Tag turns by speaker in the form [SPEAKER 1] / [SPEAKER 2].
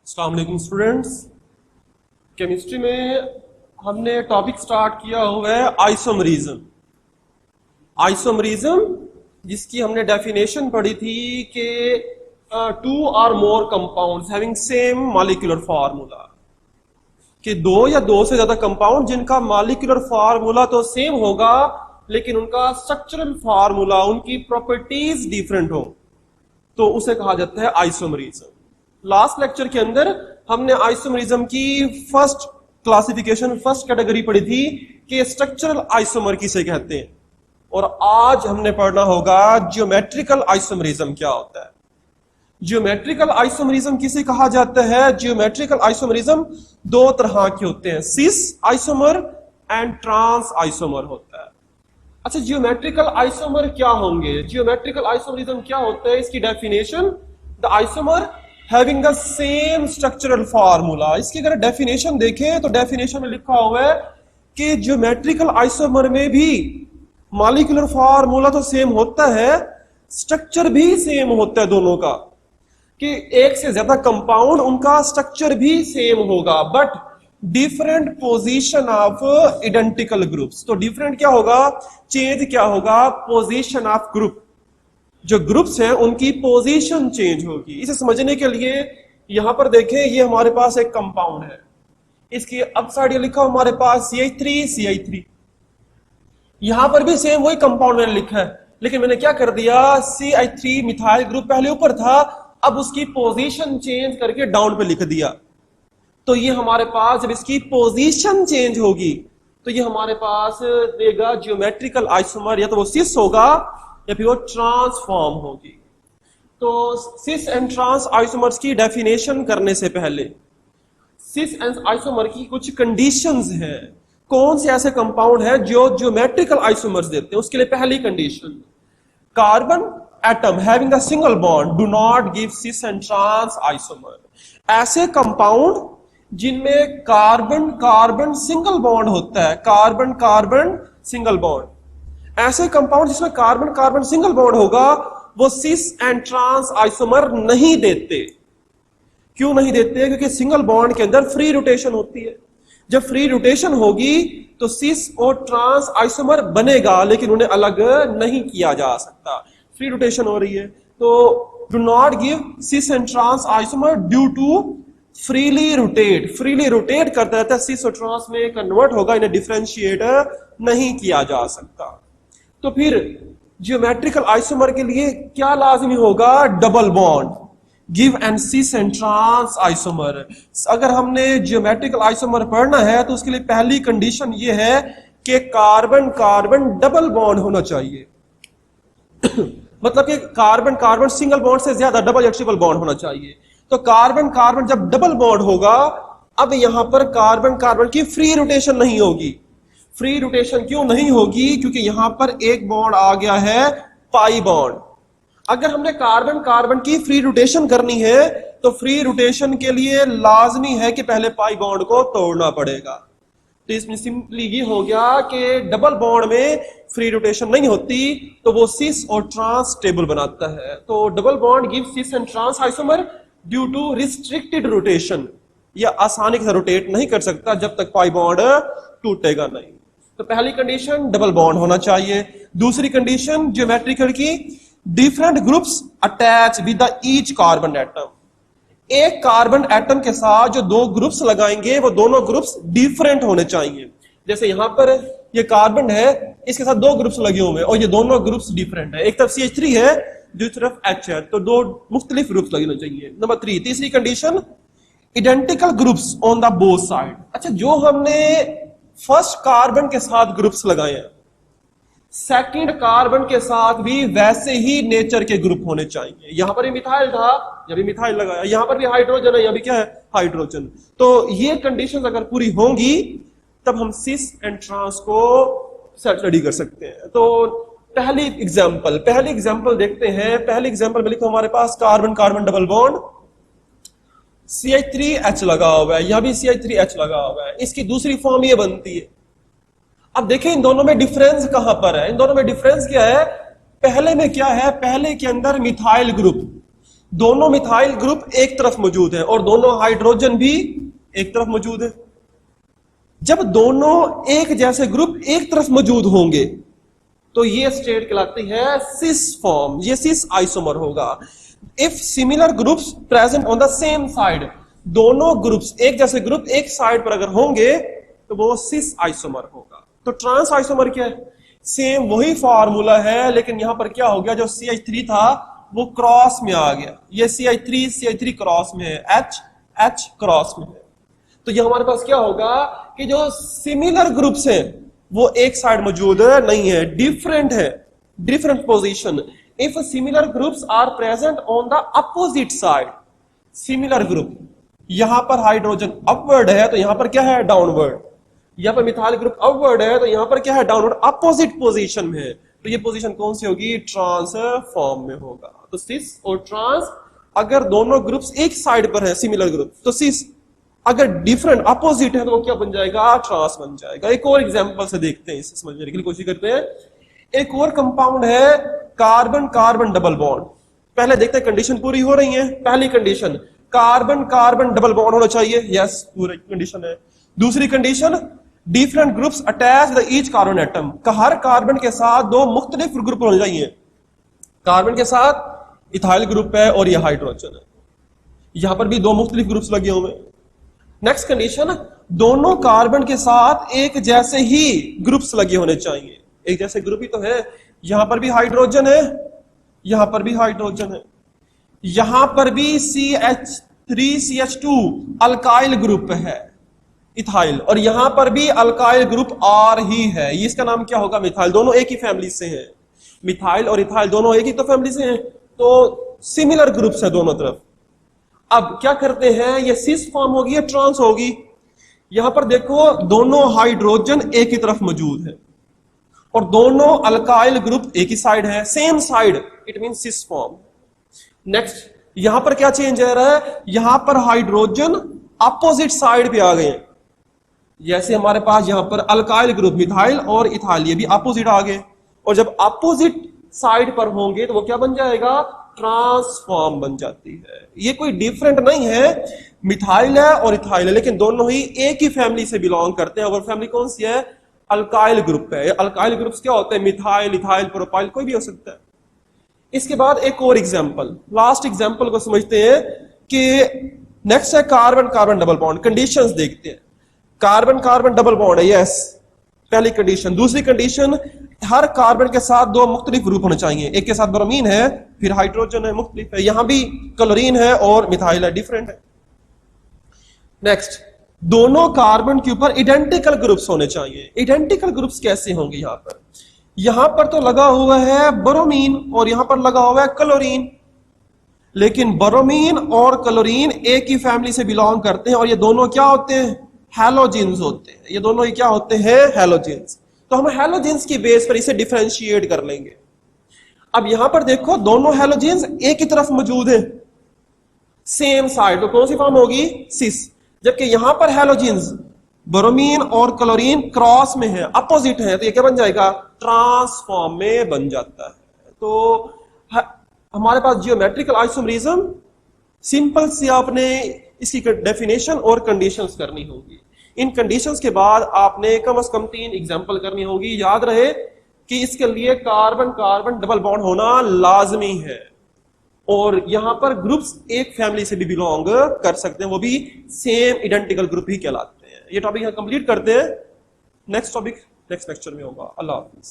[SPEAKER 1] अस्सलाम वालेकुम students. Chemistry में हमने टॉपिक स्टार्ट किया हुआ है आइसोमरिज्म। आइसोमरिज्म जिसकी हमने डेफिनेशन पढ़ी थी कि टू और more compounds having same molecular formula, कि दो या दो से ज्यादा कंपाउंड जिनका मॉलिक्यूलर फार्मूला तो सेम होगा लेकिन उनका स्ट्रक्चरल फार्मूला, उनकी प्रॉपर्टीज डिफरेंट हो, तो उसे कहा जाता है आइसोमरिज्म। लास्ट लेक्चर के अंदर हमने आइसोमरिज्म की फर्स्ट क्लासिफिकेशन, फर्स्ट कैटेगरी पढ़ी थी कि स्ट्रक्चरल आइसोमर किसे कहते हैं, और आज हमने पढ़ना होगा जियोमेट्रिकल आइसोमरिज्म क्या होता है। जियोमेट्रिकल आइसोमरिज्म किसे कहा जाता है? जियोमेट्रिकल आइसोमरिज्म दो तरह के होते हैं, cis isomer and trans isomer होता है। अच्छा, जियोमेट्रिकल आइसोमर क्या होंगे? जियोमेट्रिकल आइसोमरिज्म क्या होता है, इसकी definition, the isomer having the same structural formula. इसकी अगर डेफिनेशन देखें तो डेफिनेशन में लिखा हुआ है कि जियोमेट्रिकल आइसोमर में भी मॉलिक्यूलर फार्मूला तो सेम होता है, स्ट्रक्चर भी सेम होता है दोनों का, कि एक से ज्यादा कंपाउंड उनका स्ट्रक्चर भी सेम होगा, but different position of identical groups. तो डिफरेंट क्या होगा, चेंज क्या होगा, पोजीशन ऑफ ग्रुप, जो ग्रुप्स हैं उनकी पोजीशन चेंज होगी। इसे समझने के लिए यहां पर देखें, ये हमारे पास एक कंपाउंड है, इसकी अब साइड ये लिखा हमारे पास CH3 यहां पर भी सेम वही कंपाउंड मैंने लिखा है, लेकिन मैंने क्या कर दिया, CH3 मिथाइल ग्रुप पहले ऊपर था, अब उसकी पोजीशन चेंज करके डाउन पे लिख दिया। तो ये हमारे पास जब इसकी पोजीशन चेंज होगी तो ये हमारे पास देगा जियोमेट्रिकल आइसोमर, या तो वो सिस होगा या फिर वो ट्रांसफॉर्म होगी। तो सिस एंड ट्रांस आइसोमर्स की डेफिनेशन करने से पहले सिस एंड आइसोमर की कुछ कंडीशंस हैं, कौन से ऐसे कंपाउंड है जो जियोमेट्रिकल आइसोमर्स देते हैं। उसके लिए पहली condition, carbon atom having a single bond do not give cis and trans isomer. ऐसे कंपाउंड जिनमें कार्बन कार्बन सिंगल बॉन्ड होता है, कार्बन कार्बन सिंगल बॉन्ड, ऐसे कंपाउंड जिसमें कार्बन कार्बन सिंगल बॉन्ड होगा वो सिस एंड ट्रांस आइसोमर नहीं देते। क्यों नहीं देते? क्योंकि सिंगल बॉन्ड के अंदर फ्री रोटेशन होती है। जब फ्री रोटेशन होगी तो सिस और ट्रांस आइसोमर बनेगा, लेकिन उन्हें अलग नहीं किया जा सकता। फ्री रोटेशन हो रही है तो do not give cis and trans isomer due to freely rotate, freely rotate करता रहता है, सिस और ट्रांस में कन्वर्ट होगा, इन्हें डिफरेंशिएट नहीं किया जा सकता। तो फिर जियोमेट्रिकल आइसोमर के लिए क्या लाजमी होगा? Double bond, give and cis and trans isomer. अगर हमने जियोमेट्रिकल आइसोमर पढ़ना है तो उसके लिए पहली कंडीशन ये है कि कार्बन कार्बन डबल बॉन्ड होना चाहिए मतलब कि कार्बन कार्बन सिंगल बॉन्ड से ज्यादा डबल या ट्रिपल बॉन्ड होना चाहिए। तो कार्बन कार्बन जब डबल बॉन्ड होगा, अब यहां पर कार्बन कार्बन की फ्री रोटेशन नहीं होगी। फ्री रोटेशन क्यों नहीं होगी? क्योंकि यहां पर एक बॉन्ड आ गया है पाई बॉन्ड। अगर हमने कार्बन कार्बन की फ्री रोटेशन करनी है तो फ्री रोटेशन के लिए लाजमी है कि पहले पाई बॉन्ड को तोड़ना पड़ेगा। तो इसमें सिंपली ये हो गया कि डबल बॉन्ड में फ्री रोटेशन नहीं होती तो वो सिस और ट्रांस स्टेबल बनाता है। तो double bond give cis and trans isomer due to restricted rotation, या आसानी से रोटेट नहीं कर सकता जब तक पाई बॉन्ड टूटेगा नहीं। तो पहली कंडीशन डबल बॉन्ड होना चाहिए। दूसरी कंडीशन ज्योमेट्रिकल की, different groups attach with the each carbon atom. एक कार्बन एटम के साथ जो दो ग्रुप्स लगाएंगे वो दोनों ग्रुप्स डिफरेंट होने चाहिए। जैसे यहां पर ये कार्बन है, इसके साथ दो ग्रुप्स लगे हुए हैं और ये दोनों ग्रुप्स डिफरेंट है, एक तरफ CH3 है दूसरी तरफ H है, तो दो मुख्तलिफ ग्रुप्स लगने चाहिए। नंबर 3, तीसरी condition, identical groups on the both side. अच्छा, जो हमने फर्स्ट कार्बन के साथ ग्रुप्स लगाए हैं, सेकंड कार्बन के साथ भी वैसे ही नेचर के ग्रुप होने चाहिए। यहां पर भी मिथाइल था, यहां भी मिथाइल लगाया, यहां पर भी हाइड्रोजन है, यहां भी क्या है, हाइड्रोजन। तो ये कंडीशंस अगर पूरी होंगी तब हम सिस एंड ट्रांस को स्टडी कर सकते हैं। तो पहली एग्जांपल देखते हैं। पहली एग्जांपल में लिखो हमारे पास carbon carbon double bond, CH3H लगा हुआ है, यहां भी CH3H लगा हुआ है। इसकी दूसरी फॉर्म ये बनती है। अब देखें इन दोनों में डिफरेंस कहां पर है। इन दोनों में डिफरेंस क्या है? पहले में क्या है, पहले के अंदर मिथाइल ग्रुप, दोनों मिथाइल ग्रुप एक तरफ मौजूद है और दोनों हाइड्रोजन भी एक तरफ मौजूद है। जब दोनों एक जैसे ग्रुप एक तरफ मौजूद होंगे तो ये स्टेट कहलाती है सिस फॉर्म, ये सिस आइसोमर होगा। If similar groups present on the same side, दोनों ग्रुप्स एक जैसे ग्रुप एक साइड पर अगर होंगे तो वो सिस आइसोमर होगा। तो ट्रांस आइसोमर क्या है? सेम वही फार्मूला है, लेकिन यहां पर क्या हो गया, जो CH3 था वो क्रॉस में आ गया। ये CH3 क्रॉस में है, H क्रॉस में है। तो ये हमारे पास क्या होगा कि जो सिमिलर ग्रुप्स हैं वो एक साइड मौजूद नहीं है, डिफरेंट है, different position. If similar groups are present on the opposite side, similar group, यहां पर हाइड्रोजन अपवर्ड है तो यहां पर क्या है, डाउनवर्ड। यहां पर मिथाइल ग्रुप अपवर्ड है तो यहां पर क्या है, डाउनवर्ड, अपोजिट पोजीशन में है। तो ये पोजीशन कौन सी होगी, ट्रांस फॉर्म में होगा। तो सिस और ट्रांस, अगर दोनों ग्रुप्स एक साइड पर है सिमिलर ग्रुप, तो सिस, अगर डिफरेंट अपोजिट है तो वो क्या बन जाएगा, ट्रांस बन जाएगा। एक और एग्जांपल से देखते हैं, इसे समझने की कोशिश करते हैं। एक और कंपाउंड है कार्बन कार्बन डबल बॉन्ड। पहले देखते हैं कंडीशन पूरी हो रही है। पहली condition, carbon carbon double bond होना चाहिए, यस पूरी कंडीशन है। दूसरी condition, different groups attach the each carbon atom, her carbon के साथ दो मुख्तलिफ ग्रुप होने चाहिए। कार्बन के साथ इथाइल ग्रुप है और यह हाइड्रोजन है, यहां पर भी दो मुख्तलिफ ग्रुप्स लगे हुए हैं। नेक्स्ट कंडीशन, दोनों कार्बन के साथ एक जैसे ही ग्रुप्स लगे होने चाहिए। एक जैसे ग्रुप ही तो है, यहां पर भी हाइड्रोजन है, यहां पर भी हाइड्रोजन है, यहां पर भी CH3CH2 अल्काइल ग्रुप है इथाइल, और यहां पर भी अल्काइल ग्रुप R ही है। ये इसका नाम क्या होगा, मिथाइल। दोनों एक ही फैमिली से हैं, मिथाइल और इथाइल दोनों एक ही तो फैमिली से हैं, तो सिमिलर ग्रुप्स है दोनों तरफ। अब क्या करते हैं, ये सिस फॉर्म होगी या ट्रांस होगी। यहां पर देखो दोनों हाइड्रोजन एक ही तरफ मौजूद है और दोनों अल्काइल ग्रुप एक ही साइड है, same side, it mean cis form. Next, यहां पर क्या चेंज आ रहा है, यहां पर हाइड्रोजन अपोजिट साइड पे आ गए। जैसे हमारे पास यहां पर अल्काइल ग्रुप मिथाइल और इथाइल, ये भी अपोजिट आ गए, और जब अपोजिट साइड पर होंगे तो वो क्या बन जाएगा, ट्रांसफॉर्म बन जाती है। ये कोई डिफरेंट नहीं है, मिथाइल है और इथाइल है, लेकिन दोनों ही एक ही फैमिली से बिलोंग करते हैं। और फैमिली कौन सी है, अल्काइल ग्रुप है। अल्काइल ग्रुप्स क्या होते हैं, मिथाइल, इथाइल, प्रोपाइल, कोई भी हो सकता है। इसके बाद एक और एग्जांपल, लास्ट एग्जांपल को समझते हैं कि नेक्स्ट है carbon carbon double bond. Conditions देखते हैं। कार्बन कार्बन डबल बॉन्ड है, यस, पहली कंडीशन। दूसरी कंडीशन, हर कार्बन के साथ दो मुख्तलिफ ग्रुप होने चाहिए। एक के साथ ब्रोमीन है, फिर हाइड्रोजन है, मुख्तलिफ है। यहां भी क्लोरीन है और मिथाइल है, डिफरेंट है। नेक्स्ट, दोनों कार्बन के ऊपर आइडेंटिकल ग्रुप्स होने चाहिए। आइडेंटिकल ग्रुप्स कैसे होंगे, यहां पर तो लगा हुआ है ब्रोमीन और यहां पर लगा हुआ है क्लोरीन, लेकिन ब्रोमीन और क्लोरीन एक ही फैमिली से बिलोंग करते हैं और ये दोनों क्या होते हैं, हैलोजेंस होते हैं। ये दोनों ही क्या होते हैं, हैलोजेंस। तो हम हैलोजेंस की बेस पर इसे डिफरेंशिएट कर लेंगे। अब यहां पर देखो दोनों हैलोजेंस एक ही तरफ मौजूद है, सेम साइड, तो कौन सी फॉर्म होगी, सिस। जबकि यहां पर हैलोजेंस ब्रोमीन और क्लोरीन क्रॉस में है, अपोजिट है, तो ये क्या बन जाएगा, ट्रांसफॉर्म में बन जाता है। तो हमारे पास जियोमेट्रिकल आइसोमरिज्म, सिंपल सी आपने इसकी डेफिनेशन और कंडीशंस करनी होगी। इन कंडीशंस के बाद आपने कम से कम 3 एग्जांपल करनी होगी। याद रहे कि इसके लिए कार्बन कार्बन डबल बॉन्ड होना लाजमी है, और यहां पर ग्रुप्स एक फैमिली से भी बिलोंग कर सकते हैं, वो भी सेम आइडेंटिकल ग्रुप ही कहलाते हैं। ये टॉपिक यहां कंप्लीट करते हैं। नेक्स्ट टॉपिक नेक्स्ट लेक्चर में होगा। अल्लाह हाफिज।